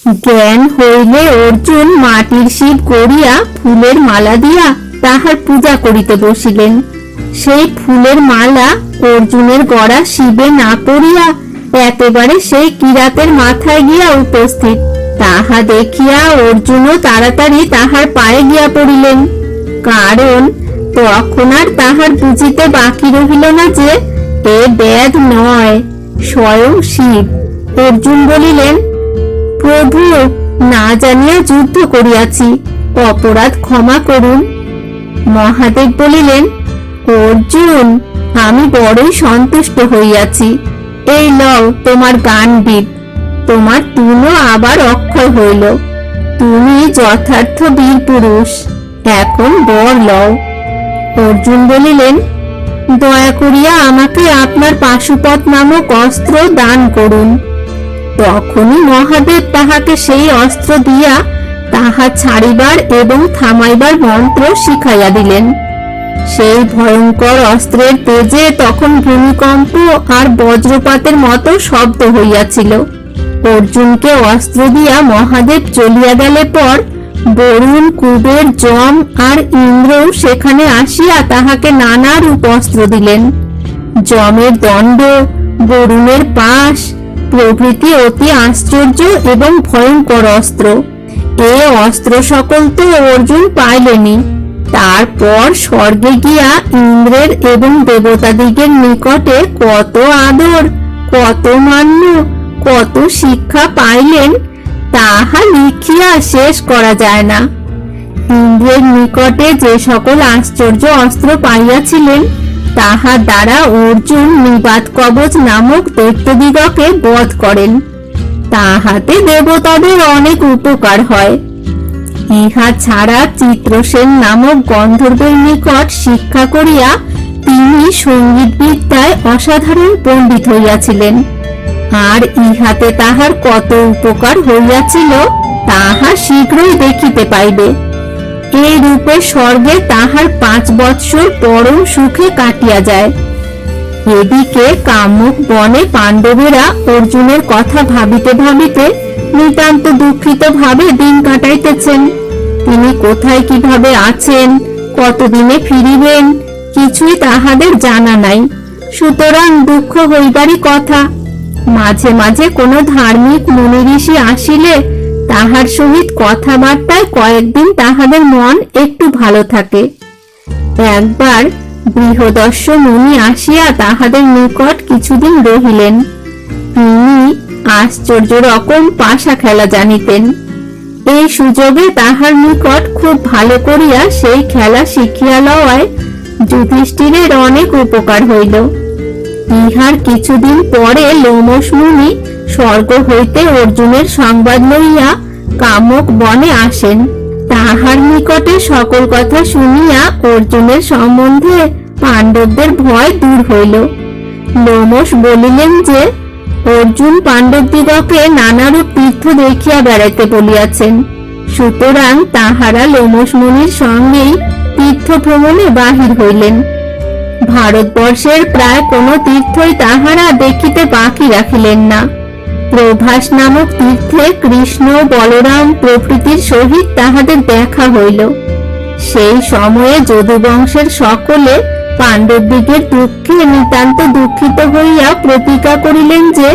জ্ঞান হইলে অর্জুন মাটির শিব গড়িয়া ফুলের মালা দিয়া তাহার পূজা করিতে বসিলেন। সেই ফুলের মালা অর্জুনের গড়া শিবে না পড়িয়া একেবারে সেই কিরাতের মাথায় গিয়া উপস্থিত। তাহা দেখিয়া অর্জুনও তাড়াতাড়ি তাহার পায়ে গিয়া পড়িলেন, কারণ তখন আর তাহার বুঝিতে বাকি রহিল না যে এ বেদ নয়, স্বয়ং শিব। অর্জুন বলিলেন, প্রভু, না জানিয়া যুদ্ধ করিয়াছি, অপরাধ ক্ষমা করুন। মহাদেব বলিলেন, অর্জুন, আমি বড়ই সন্তুষ্ট হইয়াছি। এই লও তোমার গান্ডীব, তোমার তুলো আবার অক্ষয় হইল। তুমি যথার্থ বীর পুরুষ, এখন বর লও। অর্জুন বলিলেন, দয়া করিয়া আমাকে আপনার পাশুপত নামক অস্ত্র দান করুন। তখনই মহাদেব তাহাকে সেই অস্ত্র দিয়া তাহা ছাড়িবার এবং থামাইবার মন্ত্র শিখাইয়া দিলেন। সেই ভয়ঙ্কর অস্ত্রের তেজে তখন ভূমিকম্প আর বজ্রপাতের মতো শব্দ হইয়াছিল। অর্জুনকে অস্ত্র দিয়া মহাদেব চলিয়া গেলে পর বরুণ, কুবের, যম আর ইন্দ্রও সেখানে আসিয়া তাহাকে নানা রূপ অস্ত্র দিলেন। যমের দণ্ড, বরুণের পাশ প্রভৃতি অতি আশ্চর্য এবং ভয়ঙ্কর অস্ত্র। এ অস্ত্র সকল তো অর্জুন পাইলেনি। তারপর স্বর্গে গিয়া ইন্দ্রের এবং দেবতাদিগের নিকটে কত আদর, কত মান্য, কত শিক্ষা পাইলেন, তাহা লিখিয়া শেষ করা যায় না। ইন্দ্রের নিকটে যে সকল আশ্চর্য অস্ত্র পাইয়াছিলেন, তাহার দ্বারা অর্জুন নিবাত কবচ নামক দৈত্যদিগকে বধ করেন। তাহাতে দেবতাদের অনেক উপকার হয়। ইহা ছাড়া চিত্রসেন নামক গন্ধর্বের নিকট শিক্ষা করিয়া তিনি সঙ্গীত বিদ্যায় অসাধারণ পণ্ডিত হইয়াছিলেন। আর ইহাতে তাহার কত উপকার হইয়াছিল তাহা শীঘ্রই দেখিতে পাইবে। এই রূপে স্বর্গে তাহার 5 বৎসর পরম সুখে কাটিয়া যায়। এদিকে কামুক বনে পাণ্ডবেরা অর্জুনের কথা ভাবিতে ভাবিতে নিতান্ত দুঃখিত ভাবে দিন কাটাইতেছেন। তিনি কোথায় কিভাবে আছেন, কতদিনে ফিরিবেন, কিছুই তাহাদের জানা নাই। সুতরাং দুঃখ হইবারই কথা। মাঝে মাঝে কোনো ধার্মিক মুনি ঋষি আসিলে তাহার সহিত কথাবার্তায় কয়েকদিন তাহাদের মন একটু ভালো থাকে। একবার বৃহদস্য মুনি আসিয়া তাহাদের নিকট কিছুদিন রহিলেন। তিনি আশ্চর্য রকম পাশা খেলা জানিতেন। এই সুযোগে তাহার নিকট খুব ভালো করিয়া সেই খেলা শিখিয়া লওয়ায় যুধিষ্ঠিরের অনেক উপকার হইল। ইহার কিছুদিন পরে লোমশ মুনি স্বর্গ হইতে অর্জুনের সংবাদ লইয়া কামক বনে আসেন। তাহার নিকটে সকল কথা শুনিয়া অর্জুনের সম্বন্ধে পাণ্ডবদের ভয় দূর হইল। লোমশ বলিলেন যে অর্জুন পাণ্ডবদিগকে নানারূপ তীর্থ দেখিয়া বেড়াইতে বলিয়াছেন। সুতরাং তাহারা লোমশ মুনির সঙ্গেই তীর্থ ভ্রমণে বাহির হইলেন। ভারতবর্ষের প্রায় কোনো তীর্থই তাহারা দেখিতে বাকি রাখিলেন না। প্রভাস নামক তীর্থে কৃষ্ণ, বলরাম প্রভৃতির সহিত তাহাদের দেখা হইল। সেই সময়ে যদুবংশের সকলে পাণ্ডবদিগের দুঃখে নিতান্ত দুঃখিত হইয়া প্রতিজ্ঞা করিলেন যে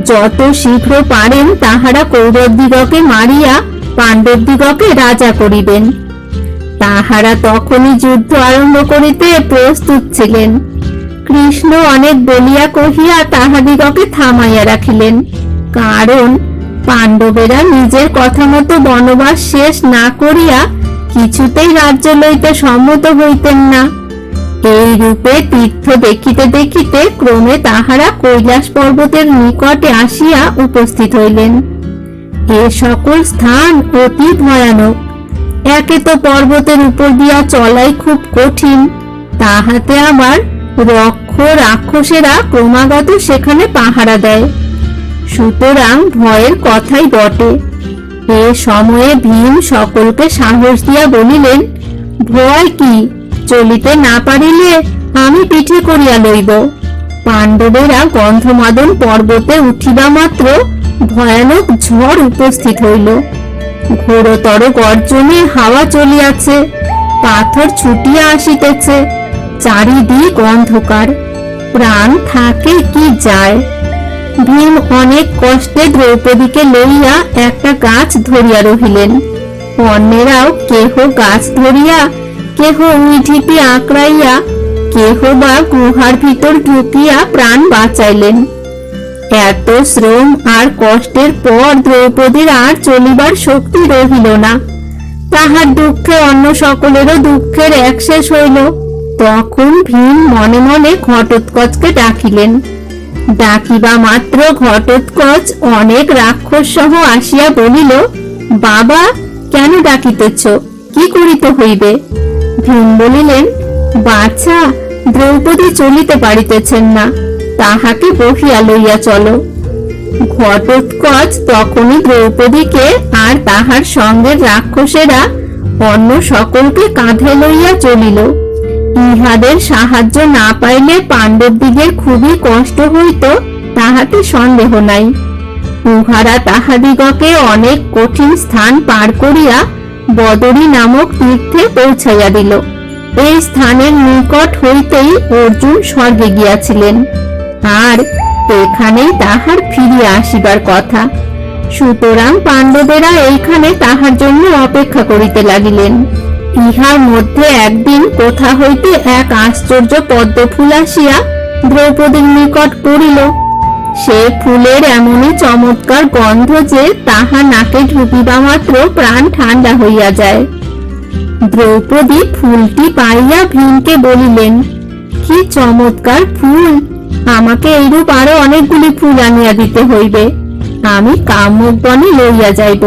যত শীঘ্র পারেন তাহারা কৌরবদিগকে মারিয়া পাণ্ডবদিগকে রাজা করিবেন। তাহারা তখনই যুদ্ধ আরম্ভ করিতে প্রস্তুত ছিলেন। কৃষ্ণ অনেক বলিয়া কহিয়া তাহাদিগকে থামাইয়া রাখিলেন, কারণ পাণ্ডবেরা নিজের কথা মতো বনবাস শেষ না করিয়া কিছুতেই রাজ্য লইতে সম্মত হইতেন না। এই রূপে তীর্থ দেখিতে দেখিতে ক্রমে তাহারা কৈলাস পর্বতের নিকটে আসিয়া উপস্থিত হইলেন। এ সকল স্থান অতি ভয়ানক। একে তো পর্বতের উপর দিয়া চলাই খুব কঠিন, তাহাতে আবার রক্ষ রাক্ষসেরা ক্রমাগত সেখানে পাহারা দেয়। সুতরাং ভয়ের কথাই বটে। এ সময়ে ভীম সকলকে সাহস দিয়া বলিলেন, ভয় কি, চলিতে না পারিলে আমি পিঠে করিয়া লইব। পাণ্ডবেরা গন্ধমাদন পর্বতে উঠিবা মাত্র ভয়ানক ঝড় উপস্থিত হইল। ঘোরতর গর্জনে হাওয়া চলিয়াছে, পাথর ছুটিয়া আসিতেছে, চারিদিক অন্ধকার, প্রাণ থাকে কি যায়। ভীম অনেক কষ্টে দ্রৌপদীকে লইয়া একটা গাছ ধরিয়া রহিলেন। অন্যেরাও কেহ গাছ ধরিয়া, কেহ উইঠিটি আঁকড়াইয়া, কেহ বা গুহার ভিতর ঢুকিয়া প্রাণ বাঁচাইলেন। এত শ্রম আর কষ্টের পর দ্রৌপদীর আর চলিবার শক্তি রহিল না। তাহার দুঃখে অন্য সকলেরও দুঃখের একশেষ হইল। তখন ভীম মনে মনে ঘটোৎকচকে ডাকিলেন। ডাকিবা মাত্র ঘটোৎকচ অনেক রাক্ষস সহ আসিয়া বলিল, বাবা, কেন ডাকিতেছ? কি করিতে হইবে? ভীম বলিলেন, বাছা, দ্রৌপদী চলিতে পারিতেছেন না, তাহাকে বহিয়া লইয়া চলো। ঘটোৎকচ তখনই দ্রৌপদীকে আর তাহার সঙ্গের রাক্ষসেরা অন্য সকলকে কাঁধে লইয়া চলিল। ইহাদের সাহায্য না পাইলে পাণ্ডবদিগের খুবই কষ্ট হইত, তাহাতে সন্দেহ নাই। উহারা তাহাদিগকে অনেক কঠিন স্থান পার করিয়া বদরী নামক তীর্থে পৌঁছাইয়া দিল। এই স্থানের নিকট হইতেই অর্জুন স্বর্গে গিয়াছিলেন, আর এখানেই তাহার ফিরিয়া আসিবার কথা। সুতরাং পাণ্ডবেরা এইখানে তাহার জন্য অপেক্ষা করিতে লাগিলেন। ইহার মধ্যে একদিন কোথা হইতে এক আশ্চর্য পদ্ম ফুল আসিয়া দ্রৌপদীর নিকট পড়িল। সে ফুলের এমনই চমৎকার গন্ধ যে তাহা নাকে ঢুকিবা মাত্র প্রাণ ঠান্ডা হইয়া যায়। দ্রৌপদী ফুলটি পাইয়া ভীমকে বলিলেন, কি চমৎকার ফুল! আমাকে এইরূপ আরো অনেকগুলি ফুল আনিয়া দিতে হইবে, আমি কামুক বনে লইয়া যাইব।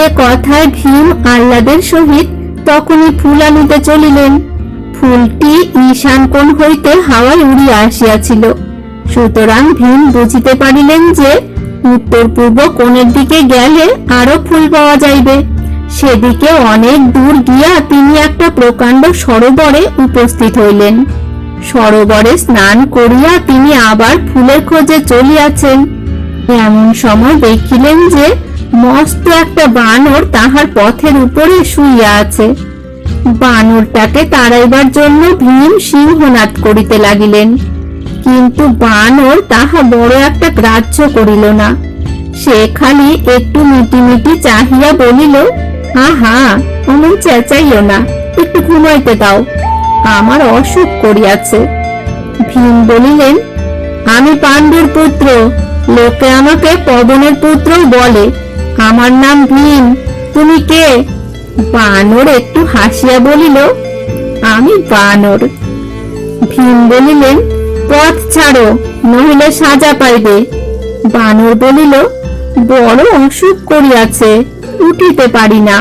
এ কথায় ভীম আহ্লাদের সহিত তখনই ফুল আনিতে চলিলেন। ফুলটি ঈশান কোণ হইতে হাওয়ায় উড়িয়া আসিয়াছিল। সুতরাং ভীম বুঝিতে পারিলেন যে উত্তর পূর্ব কোণের দিকে গেলে আরো ফুল পাওয়া যাইবে। সেদিকে অনেক দূর গিয়া তিনি একটা প্রকাণ্ড সরোবরে উপস্থিত হইলেন। সরোবরে স্নান করিয়া তিনি আবার ফুলের খোঁজে চলিয়াছেন। এমন সময় দেখিলেন যে মস্ত একটা বানর তাহার পথের উপরে শুইয়া আছে। বানরটাকে তাড়াইবার জন্য ভীম সিংহনাদ করিতে লাগিলেন, কিন্তু বানর তাহা বড় একটা গ্রাহ্য করিল না। সে খালি একটু মিটিমিটি চাহিয়া বলিল, আহা, অমন চেঁচাইও না, একটু ঘুমাইতে দাও, আমার অসুখ করিয়াছে। ভীম বলিলেন, আমি পাণ্ডুর পুত্র, লোকে আমাকে পবনের পুত্র বলে, আমার নাম ভীম, তুমি কে? বানর একটু হাসিয়া বলিল, আমি বানর। ভীম বলিলেন, পথ ছাড়ো, নহিলে সাজা পাইবে। বানর বলিল, বড় অসুখ করিয়াছে, উঠিতে পারি না,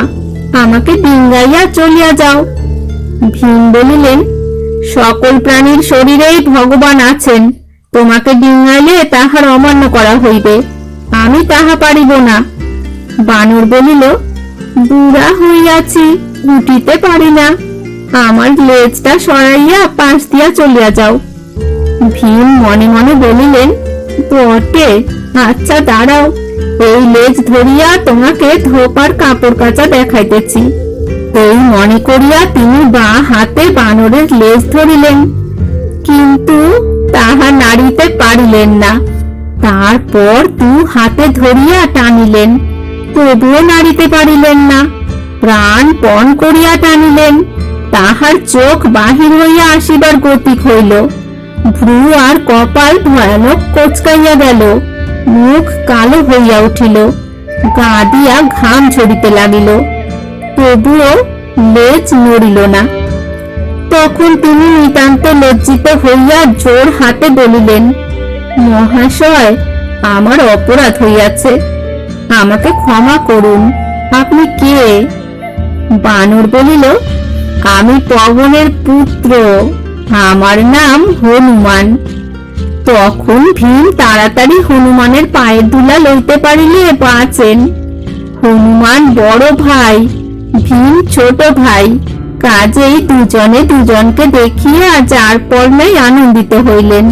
আমাকে ডিঙ্গাইয়া চলিয়া যাও। ভীম বলিলেন, সকল প্রাণীর শরীরেই ভগবান আছেন, তোমাকে ডিঙ্গাইলে তাহার অমান্য করা হইবে, আমি তাহা পারিব না। বানর বলিল, বুড়া হইয়াছি, উঠিতে পারি না, আমার লেজটা সরাইয়া পাশ দিয়া চলিয়া যাও। ভীম মনে মনে বলিলেন, বটে, আচ্ছা দাঁড়াও, এই লেজ ধরিয়া তোমাকে ধোপার কাপড় কাচা দেখাইতেছি। এই মনে করিয়া তিনি বাঁ হাতে বানরের লেজ ধরিলেন, কিন্তু তাহা নাড়িতে পারিলেন না। তারপর দু হাতে ধরিয়া টানিলেন, তবুও নাড়িতে পারিলেন না। প্রাণ পণ করিয়া টানিলেন, তাহার চোখ বাহির হইয়া আসিবার গতিক হইল। ভ্রু আর কপাল ভয়ানক কোঁচকাইয়া গেল, মুখ কালো হইয়া উঠিল, গা দিয়া ঘাম ঝরিতে লাগিল, তবুও লেজ নড়িল না। তখন তিনি নিতান্ত লজ্জিত হইয়া জোর হাতে বলিলেন, মহাশয়, আমার অপরাধ হইয়াছে, আমাকে ক্ষমা করুন, আপনি কে? বানর বলিল, আমি পবনের পুত্র, আমার নাম হনুমান। তখন ভীম তাড়াতাড়ি হনুমানের পায়ের ধুলা লইতে পারিলে বাঁচেন। হনুমান বড় ভাই, ভীম ছোট ভাই, কাজেই দুজনে দুজনকে দেখিয়া যার পর নাই আনন্দিত হইলেন।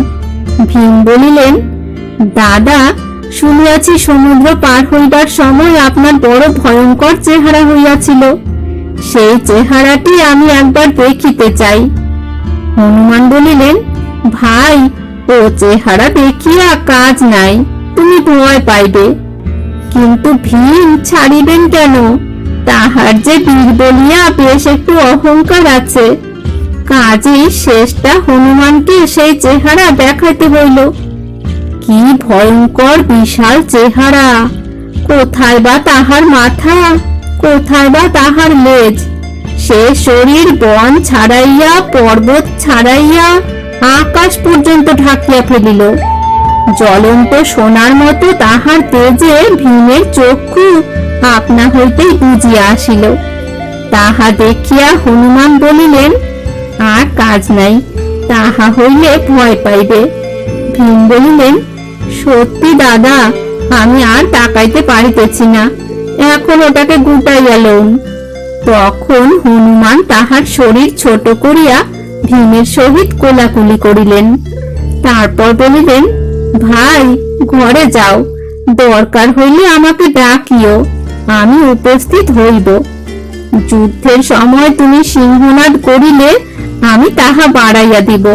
ভীম বলিলেন, দাদা, শুনিয়াছি সমুদ্র পার হইবার সময় আপনার বড় ভয়ঙ্কর চেহারা হইয়াছিল। সেই চেহারাটি আমি একবার দেখিতে চাই। হনুমান বলিলেন, ভাই, ও চেহারা দেখিয়া কাজ নাই, তুমি ভয় পাইবে। কিন্তু ভীম ছাড়িবেন কেন? তাহার যে বীর বলিয়া বেশ একটু অহংকার আছে। কাজেই শেষটা হনুমানকে সেই চেহারা দেখাইতে হইল। কি ভয়ঙ্কর বিশাল চেহারা! কোথায় বা তাহার মাথা, কোথায় বা তাহার লেজ? সে শরীর বন ছাড়াইয়া, পর্বত ছাড়াইয়া আকাশ পর্যন্ত ঢাকিয়া ফেলিল। জ্বলন্ত সোনার মতো তাহার তেজে ভীমের চক্ষু আপনা হইতেই বুজিয়া আসিল। তাহা দেখিয়া হনুমান বলিলেন, আর কাজ নাই, তাহা হইলে ভয় পাইবে। ভীম বলিলেন, সত্যি দাদা, আমি আর তাকাইতে পারিতেছি না, এখন ওটাকে গুটাইয়া লউন। তখন হনুমান তাহার শরীর ছোট করিয়া ভীমের সহিত কোলাকুলি করিলেন। তারপর বলিলেন, ভাই, ঘরে যাও, দরকার হইলে আমাকে ডাকিও, আমি উপস্থিত হইব। যুদ্ধের সময় তুমি সিংহনাদ করিলে আমি তাহা বাড়াইয়া দিব,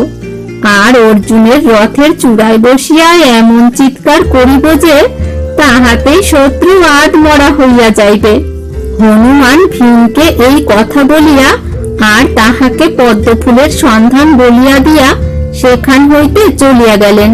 আর অর্জুনের রথের চূড়ায় বসিয়া এমন চিৎকার করিব যে তাহাতেই শত্রু আধমরা হইয়া যাইবে। হনুমান ভীমকে এই কথা বলিয়া আর তাহাকে পদ্মফুলের সন্ধান বলিয়া দিয়া সেখান হইতে চলিয়া গেলেন।